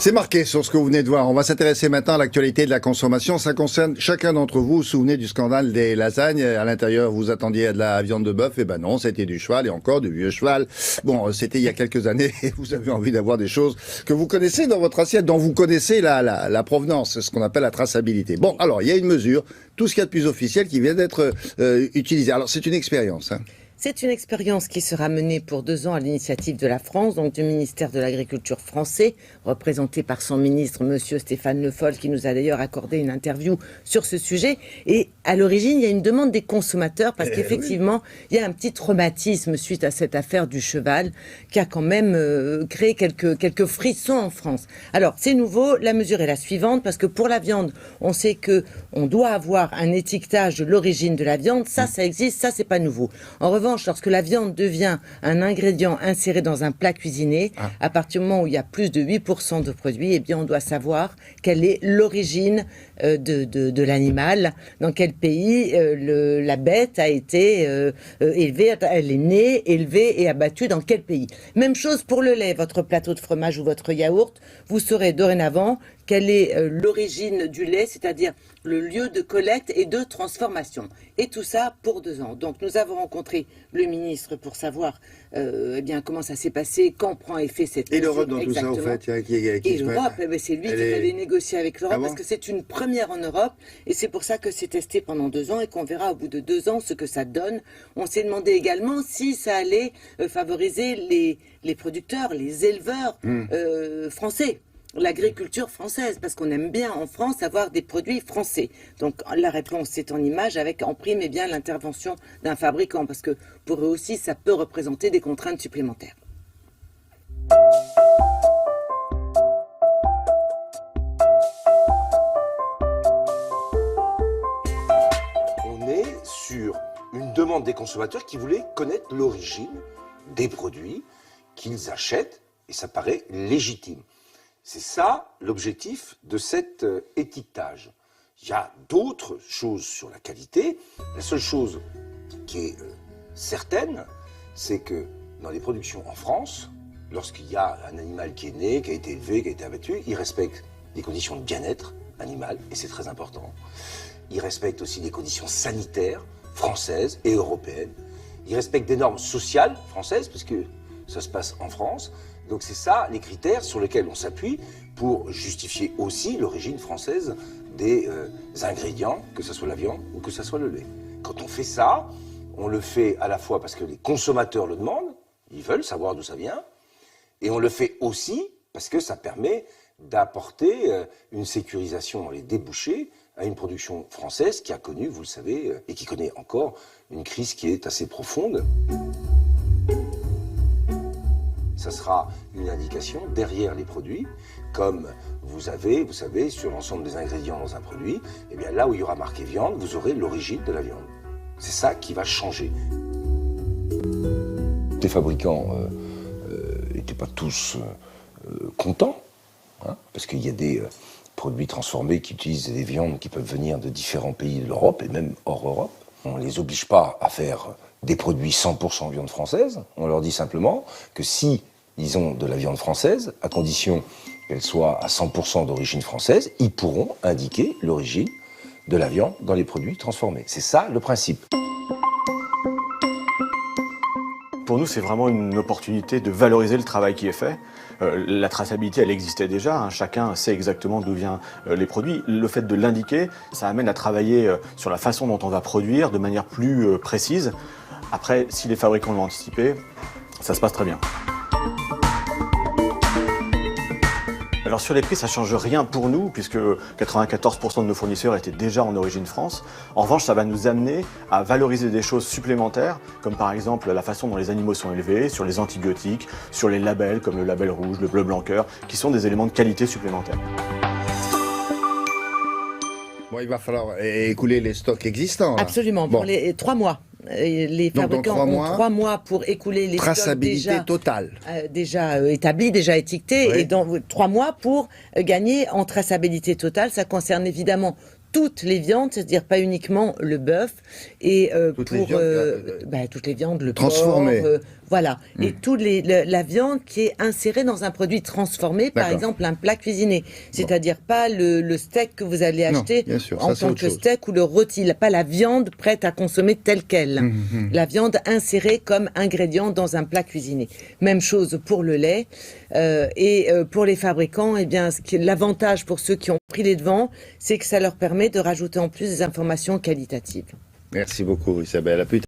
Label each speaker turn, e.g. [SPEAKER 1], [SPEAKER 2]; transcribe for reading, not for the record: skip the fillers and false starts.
[SPEAKER 1] C'est marqué sur ce que vous venez de voir. On va s'intéresser maintenant à l'actualité de la consommation. Ça concerne chacun d'entre vous. Vous vous souvenez du scandale des lasagnes? À l'intérieur, vous attendiez à de la viande de bœuf. Eh ben non, c'était du cheval et encore du vieux cheval. Bon, c'était il y a quelques années et vous avez envie d'avoir des choses que vous connaissez dans votre assiette, dont vous connaissez la provenance, ce qu'on appelle la traçabilité. Bon, alors, il y a une mesure, tout ce qu'il y a de plus officiel qui vient d'être utilisé. Alors, c'est une expérience, hein.
[SPEAKER 2] C'est une expérience qui sera menée pour 2 ans à l'initiative de la France, donc du ministère de l'Agriculture français, représenté par son ministre, monsieur Stéphane Le Foll, qui nous a d'ailleurs accordé une interview sur ce sujet. Et à l'origine, il y a une demande des consommateurs, parce qu'effectivement, il y a un petit traumatisme suite à cette affaire du cheval, qui a quand même créé quelques frissons en France. Alors, c'est nouveau, la mesure est la suivante, parce que pour la viande, on sait que on doit avoir un étiquetage de l'origine de la viande. Ça existe, ça, c'est pas nouveau. En revanche, lorsque la viande devient un ingrédient inséré dans un plat cuisiné, à partir du moment où il y a plus de 8% de produits, eh bien, on doit savoir quelle est l'origine de l'animal, dans quel pays la bête a été élevée, elle est née, élevée et abattue dans quel pays. Même chose pour le lait, votre plateau de fromage ou votre yaourt, vous saurez dorénavant quelle est l'origine du lait, c'est-à-dire le lieu de collecte et de transformation. Et tout ça pour 2 ans. Donc nous avons rencontré le ministre pour savoir comment ça s'est passé, quand prend effet cette mesure.
[SPEAKER 1] Et l'Europe dans tout ça, en fait,
[SPEAKER 2] et l'Europe, c'est lui qui avait négocié avec l'Europe, parce que c'est une première en Europe, et c'est pour ça que c'est testé pendant 2 ans, et qu'on verra au bout de 2 ans ce que ça donne. On s'est demandé également si ça allait favoriser les producteurs, les éleveurs français. L'agriculture française, parce qu'on aime bien en France avoir des produits français. Donc la réponse est en image avec en prime l'intervention d'un fabricant, parce que pour eux aussi ça peut représenter des contraintes supplémentaires.
[SPEAKER 3] On est sur une demande des consommateurs qui voulaient connaître l'origine des produits qu'ils achètent, et ça paraît légitime. C'est ça l'objectif de cet étiquetage. Il y a d'autres choses sur la qualité. La seule chose qui est certaine, c'est que dans les productions en France, lorsqu'il y a un animal qui est né, qui a été élevé, qui a été abattu, il respecte les conditions de bien-être animal, et c'est très important. Il respecte aussi les conditions sanitaires françaises et européennes. Il respecte des normes sociales françaises, parce que ça se passe en France. Donc c'est ça les critères sur lesquels on s'appuie pour justifier aussi l'origine française des ingrédients, que ce soit la viande ou que ce soit le lait. Quand on fait ça, on le fait à la fois parce que les consommateurs le demandent, ils veulent savoir d'où ça vient, et on le fait aussi parce que ça permet d'apporter une sécurisation dans les débouchés à une production française qui a connu, vous le savez, et qui connaît encore une crise qui est assez profonde. Ça sera une indication derrière les produits, comme vous savez, sur l'ensemble des ingrédients dans un produit, eh bien là où il y aura marqué viande, vous aurez l'origine de la viande. C'est ça qui va changer. Les fabricants n'étaient pas tous contents, hein, parce qu'il y a des produits transformés qui utilisent des viandes qui peuvent venir de différents pays de l'Europe et même hors Europe. On ne les oblige pas à faire des produits 100% viande française. On leur dit simplement que si ils ont de la viande française, à condition qu'elle soit à 100% d'origine française, ils pourront indiquer l'origine de la viande dans les produits transformés. C'est ça le principe.
[SPEAKER 4] Pour nous, c'est vraiment une opportunité de valoriser le travail qui est fait. La traçabilité, elle existait déjà, hein. Chacun sait exactement d'où viennent les produits. Le fait de l'indiquer, ça amène à travailler sur la façon dont on va produire de manière plus précise. Après, si les fabricants l'ont anticipé, ça se passe très bien. Alors sur les prix, ça ne change rien pour nous, puisque 94% de nos fournisseurs étaient déjà en origine France. En revanche, ça va nous amener à valoriser des choses supplémentaires, comme par exemple la façon dont les animaux sont élevés, sur les antibiotiques, sur les labels, comme le label rouge, le bleu blanc cœur, qui sont des éléments de qualité supplémentaires.
[SPEAKER 1] Bon, il va falloir écouler les stocks existants. Là.
[SPEAKER 2] Absolument, pour les 3 mois. Les fabricants ont 3 mois pour écouler les
[SPEAKER 1] traçabilité
[SPEAKER 2] stocks
[SPEAKER 1] totale.
[SPEAKER 2] Déjà établis, déjà étiquetés, oui. Et dans 3 mois pour gagner en traçabilité totale. Ça concerne évidemment toutes les viandes, c'est-à-dire pas uniquement le bœuf, et
[SPEAKER 1] Toutes
[SPEAKER 2] pour
[SPEAKER 1] les viandes,
[SPEAKER 2] toutes les viandes, le
[SPEAKER 1] transformées.
[SPEAKER 2] porc, voilà, et la viande qui est insérée dans un produit transformé, par
[SPEAKER 1] D'accord.
[SPEAKER 2] exemple un plat cuisiné, c'est-à-dire pas le steak que vous allez
[SPEAKER 1] Non,
[SPEAKER 2] acheter
[SPEAKER 1] bien sûr, ça,
[SPEAKER 2] en
[SPEAKER 1] c'est
[SPEAKER 2] tant
[SPEAKER 1] autre
[SPEAKER 2] que
[SPEAKER 1] chose.
[SPEAKER 2] steak ou le rôti, pas la viande prête à consommer telle quelle, la viande insérée comme ingrédient dans un plat cuisiné. Même chose pour le lait, pour les fabricants, eh bien, l'avantage pour ceux qui ont pris les devants, c'est que ça leur permet de rajouter en plus des informations qualitatives.
[SPEAKER 1] Merci beaucoup, Isabelle. À plus tard.